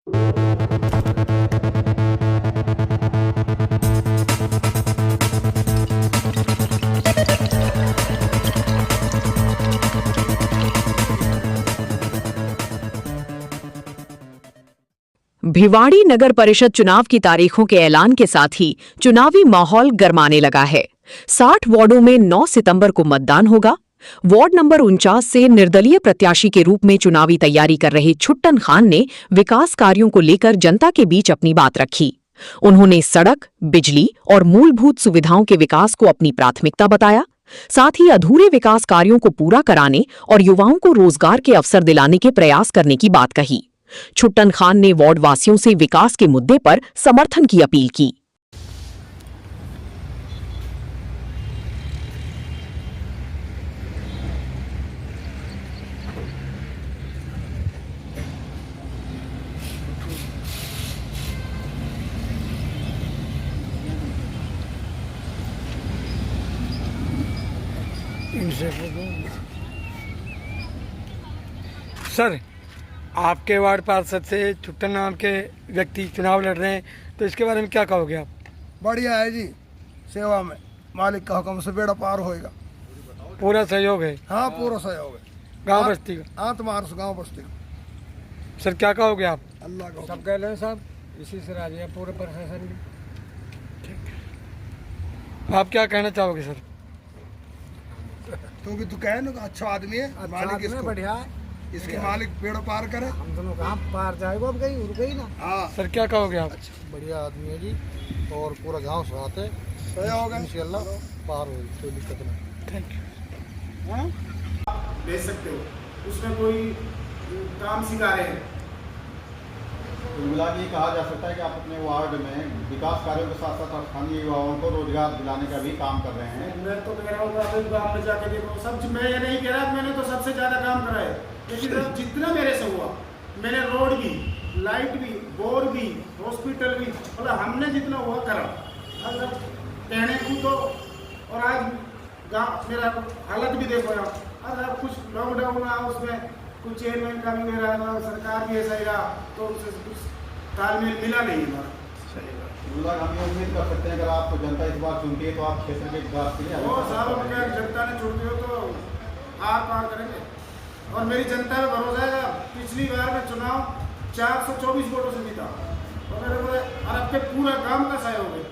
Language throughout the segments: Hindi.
भिवाड़ी नगर परिषद चुनाव की तारीखों के ऐलान के साथ ही चुनावी माहौल गरमाने लगा है। 60 वार्डों में 9 सितंबर को मतदान होगा। वार्ड नंबर 49 से निर्दलीय प्रत्याशी के रूप में चुनावी तैयारी कर रहे छुट्टन खान ने विकास कार्यों को लेकर जनता के बीच अपनी बात रखी। उन्होंने सड़क, बिजली और मूलभूत सुविधाओं के विकास को अपनी प्राथमिकता बताया। साथ ही अधूरे विकास कार्यों को पूरा कराने और युवाओं को रोजगार के अवसर दिलाने के प्रयास करने की बात कही। छुट्टन खान ने वार्ड वासियों से विकास के मुद्दे पर समर्थन की अपील की। सर, आपके वार्ड पार्षद से छुट्टन नाम के व्यक्ति चुनाव लड़ रहे हैं, तो इसके बारे में क्या कहोगे आप? बढ़िया है जी, सेवा में मालिक का हुक्म से बेड़ा पार होएगा। पूरा सहयोग है? हाँ, पूरा सहयोग है गांव बस्ती का? आत्मार्स गांव बस्ती का। सर, क्या कहोगे आप? अल्लाह का सब कह रहे साहब, इसी से राजी है पूरे प्रशासन भी। आप क्या कहना चाहोगे सर? क्योंकि तू कहे ना अच्छा आदमी है, मालिक इसको बढ़िया है, इसके मालिक बेड़ा पार करे। हम दोनों कहाँ पार जाएगा, अब कहीं रुक गई ना। हाँ सर, क्या कहोगे आप? बढ़िया आदमी है जी, और पूरा गांव साथ है, सहयोग है, इंशाल्लाह पार हो, कोई दिक्कत नहीं। Thank you. भेज सकते हो, उसमें कोई काम सिखा रहे हैं। कुल मिला के कहा जा सकता है कि आप अपने वार्ड में विकास कार्यों के साथ साथ स्थानीय युवाओं को रोजगार दिलाने का भी काम कर रहे हैं। मैं तो कह रहा हूँ आप गाँव में जाके देखो, सब मैं ये नहीं कह रहा, मैंने तो सबसे ज़्यादा काम करा है, लेकिन जितना मेरे से हुआ, मैंने रोड भी, लाइट भी, बोर भी, हॉस्पिटल भी, मतलब हमने जितना हुआ करा। अगर कहने को तो, और आज गाँव मेरा हालत भी देखो यार, अगर कुछ लॉकडाउन रहा उसमें कुछ चेयरमैन का भी मेरा रहा, सरकार भी ऐसा ही रहा, तो उससे कुछ तालमेल मिला नहीं हमारा। हम ये उम्मीद कर सकते हैं अगर आपको जनता इस बार चुनती है तो आप क्षेत्र के विकास के लिए जनता ने चुनती हो तो आर पार करेंगे, और मेरी जनता में भरोसा है। पिछली बार में चुनाव 424 वोटों से जीता, और मेरे को और अब के पूरा गांव का सहयोग है।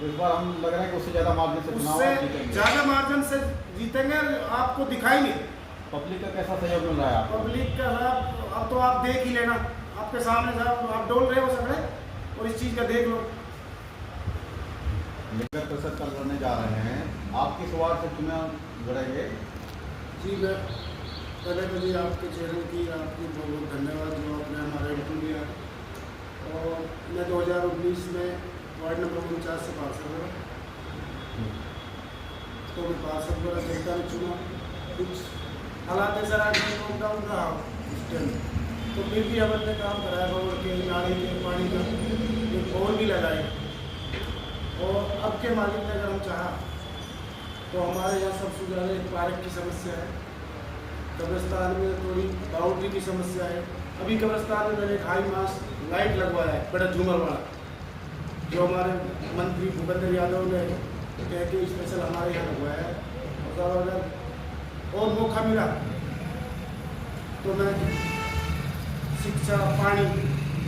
इस बार हम लग रहा है कि उससे ज़्यादा मार्जिन से चुनाव जीतेंगे, ज़्यादा मार्जिन से जीतेंगे, आपको दिखाएंगे। पब्लिक का कैसा सहयोग मिल रहा है आपको? पब्लिक का साहब अब तो आप देख ही लेना, आपके सामने साहब आप डोल रहे हो सगड़े, और इस चीज़ का देख लो। नगर परिषद कल लड़ने जा रहे हैं, आप किस वार्ड से चुनाव लड़ेंगे? जी, मैं पहले तो जी आपके चैनल की आपकी बहुत बहुत धन्यवाद जो आपने हमारा इंटरव्यू दिया। और मैं 2019 में वार्ड नंबर 49 से पार्षद हुआ, तो मैं पार्षद द्वारा जनता ने चुना। कुछ हालात ऐसा रहा कि लॉकडाउन रहा उस टाइम, तो फिर भी हमने काम कराया, रोड के, नाली के, पानी का एक बोर भी लगाए। और अब के मालिक ने अगर हम चाहा तो हमारे यहाँ सब सुधारे, पार्क की समस्या है, कब्रिस्तान में थोड़ी बाउंड्री की समस्या है। अभी कब्रिस्तान में मैंने एक हाई मास लाइट लगवाया है, बड़ा झूमर वाला, जो हमारे मंत्री भूपेंद्र यादव ने कह के स्पेशल हमारे यहाँ लगवाया है। और अगर और मौका मिला तो मैं शिक्षा, पानी,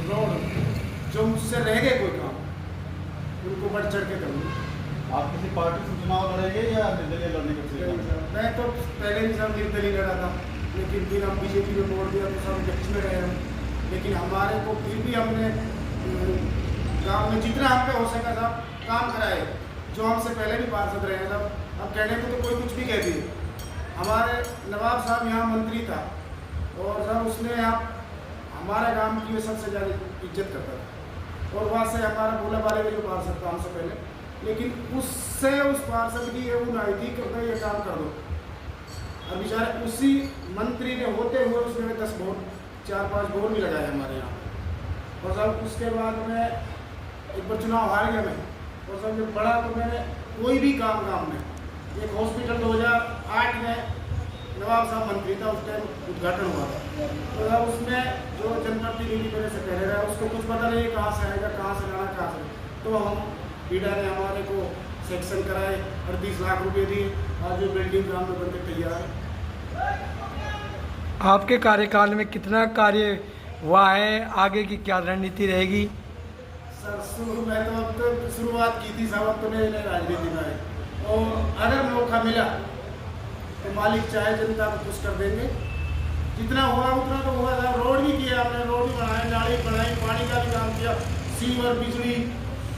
रोड, जो मुझसे रह गए कोई काम, उनको बढ़ चढ़ के करूँगा। आप किसी पार्टी से चुनाव लड़ेंगे या निर्दलीय लड़ने के लिए? मैं तो पहले भी सब निर्दलीय लड़ा था, लेकिन फिर हम बीजेपी में वोट दिया तो सब गच्छ में रहे हम। लेकिन हमारे को फिर भी हमने गांव में जितना हम पे हो सका सब काम कराए, जो हमसे पहले भी पार्षद रहे हैं सब। अब कहने को तो कोई कुछ भी कह दिए। हमारे नवाब साहब यहाँ मंत्री था, और सब उसने यहाँ हमारे गांव की सबसे ज़्यादा इज्जत करता था, और वहाँ से हमारा बोला वाले में जो पार्षद था हमसे पहले, लेकिन उससे उस पार्षद की ये ऊन आई थी कि भाई ये काम कर दो। अब बेचारे उसी मंत्री ने होते हुए उसने 10 बोर 4-5 बोर भी लगाए हमारे यहाँ। और सब उसके बाद में एक बार चुनाव हार गया मैं, और सब जब बड़ा तो मैंने कोई भी काम में एक हॉस्पिटल 2008 में नवाब साहब मंत्री था, उस टाइम उद्घाटन हुआ था, तो उसमें जो जनप्रतिनिधि मेरे से कह रहा है उसको कुछ पता नहीं है कहाँ से आएगा, कहाँ से लाना, कहाँ से, तो हम पीडा ने हमारे को सेक्शन कराए 38 लाख रुपए दिए। आज जो बिल्डिंग काम में बनकर तैयार है। आपके कार्यकाल में कितना कार्य हुआ है, आगे की क्या रणनीति रहेगी? सर शुरू में तो अब तो शुरुआत की थी साहब, अब तो नए नए राजनीति में आए, और अगर मौका मिला तो मालिक चाहे जनता को खुश कर देंगे। जितना हुआ उतना तो हुआ था। रोड भी किया हमने, रोड भी बनाए, नाली बनाई, पानी का भी काम किया, सीवर, बिजली,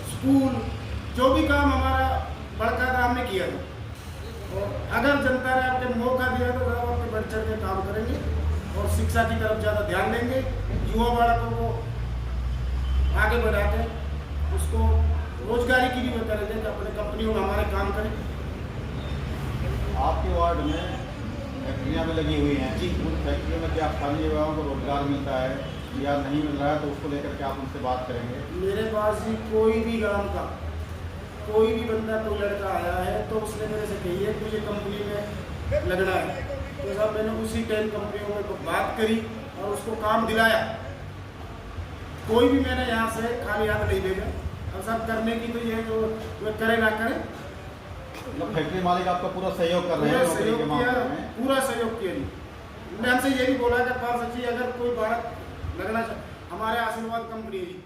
स्कूल, जो भी काम हमारा बड़का था हमने किया था। और अगर जनता ने आपके मौका दिया तो हम अपने बढ़ चढ़ के काम करेंगे और शिक्षा की तरफ ज़्यादा ध्यान देंगे, युवा बालकों को आगे बढ़ा के उसको रोजगारी की भी करेंगे कि अपने कंपनियों में हमारे काम करें। आपके वार्ड में फैक्ट्रियाँ भी लगी हुई हैं जी, उन फैक्ट्रियों में क्या स्थानीय युवाओं को रोजगार मिलता है या नहीं मिल रहा है, तो उसको लेकर के आप उनसे बात करेंगे? मेरे पास ही कोई भी गांव का कोई भी बंदा, कोई लड़का आया है तो उसने मेरे से कही है मुझे कंपनी में लगना है, तो साहब मैंने उसी टाइम कंपनियों में बात करी और उसको काम दिलाया। कोई भी मैंने यहाँ से खाली हाथ नहीं भेजा। और सब करने की तो ये जो वे करे ना करे, मतलब फैक्ट्री मालिक आपका पूरा सहयोग कर रहे हैं पूरा नौकरी सहयोग के किया, मामले में? पूरा सहयोग किया जी। मैंने हमसे ये भी बोला कि पास अच्छी अगर कोई बात लगना चाहिए, हमारे आशीर्वाद कंपनी है जी।